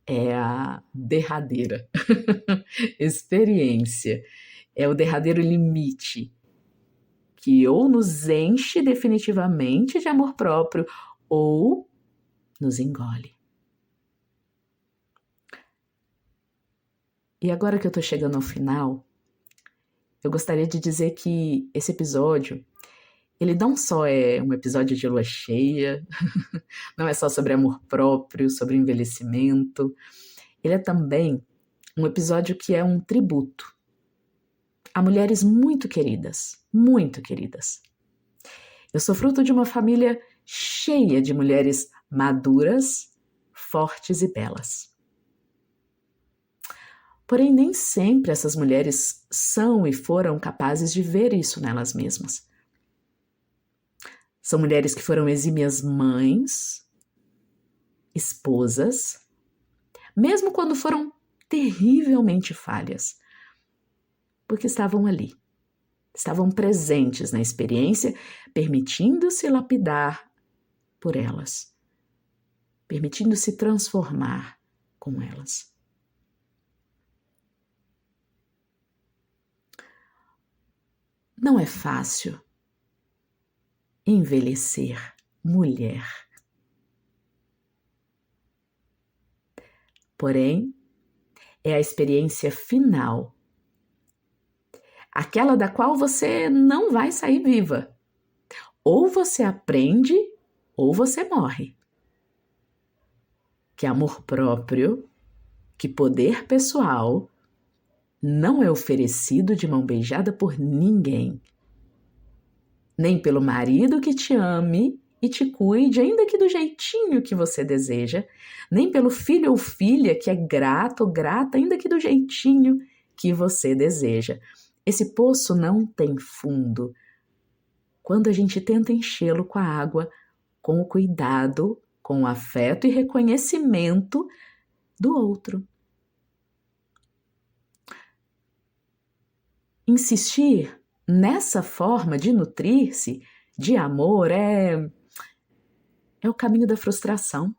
é a derradeira experiência. É o derradeiro limite que ou nos enche definitivamente de amor próprio ou nos engole. E agora que eu tô chegando ao final, eu gostaria de dizer que esse episódio, ele não só é um episódio de lua cheia, não é só sobre amor próprio, sobre envelhecimento, ele é também um episódio que é um tributo a mulheres muito queridas, muito queridas. Eu sou fruto de uma família cheia de mulheres maduras, fortes e belas. Porém, nem sempre essas mulheres são e foram capazes de ver isso nelas mesmas. São mulheres que foram exímias mães, esposas, mesmo quando foram terrivelmente falhas, porque estavam ali, estavam presentes na experiência, permitindo-se lapidar por elas, permitindo-se transformar com elas. Não é fácil envelhecer mulher. Porém, é a experiência final, aquela da qual você não vai sair viva. Ou você aprende, ou você morre. Que amor próprio, que poder pessoal não é oferecido de mão beijada por ninguém. Nem pelo marido que te ame e te cuide, ainda que do jeitinho que você deseja, nem pelo filho ou filha que é grato ou grata, ainda que do jeitinho que você deseja. Esse poço não tem fundo. Quando a gente tenta enchê-lo com a água, com o cuidado, com o afeto e reconhecimento do outro. Insistir nessa forma de nutrir-se de amor é o caminho da frustração.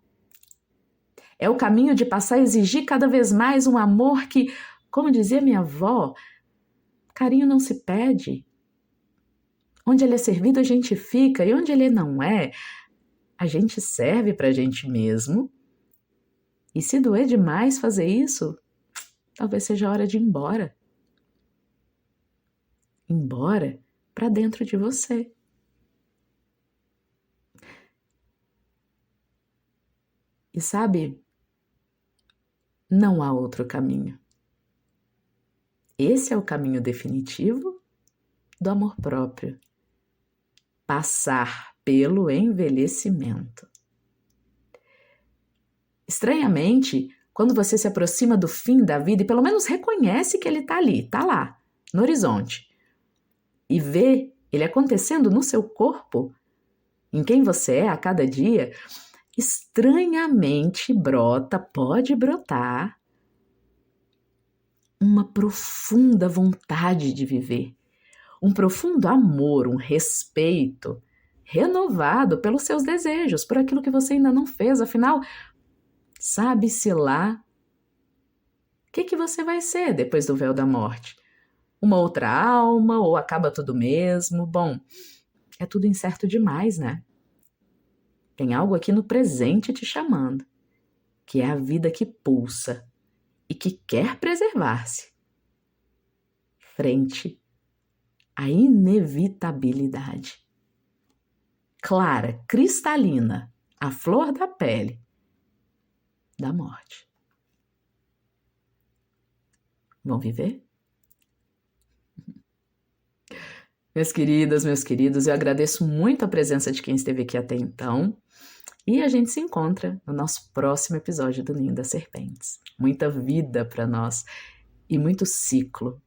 É o caminho de passar a exigir cada vez mais um amor que, como dizia minha avó, carinho não se pede. Onde ele é servido, a gente fica, e onde ele não é, a gente serve para a gente mesmo. E se doer demais fazer isso, talvez seja a hora de ir embora. Embora para dentro de você. E sabe, não há outro caminho. Esse é o caminho definitivo do amor próprio. Passar pelo envelhecimento. Estranhamente, quando você se aproxima do fim da vida e pelo menos reconhece que ele está ali, está lá, no horizonte, e vê ele acontecendo no seu corpo, em quem você é a cada dia, estranhamente pode brotar uma profunda vontade de viver, um profundo amor, um respeito renovado pelos seus desejos, por aquilo que você ainda não fez, afinal, sabe-se lá o que você vai ser depois do véu da morte. Uma outra alma ou acaba tudo mesmo? Bom, é tudo incerto demais, né? Tem algo aqui no presente te chamando, que é a vida que pulsa e que quer preservar-se frente à inevitabilidade. Clara, cristalina, a flor da pele da morte. Vão viver? Minhas queridas, meus queridos, eu agradeço muito a presença de quem esteve aqui até então. E a gente se encontra no nosso próximo episódio do Ninho das Serpentes. Muita vida para nós e muito ciclo.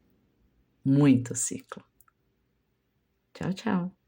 Muito ciclo. Tchau, tchau.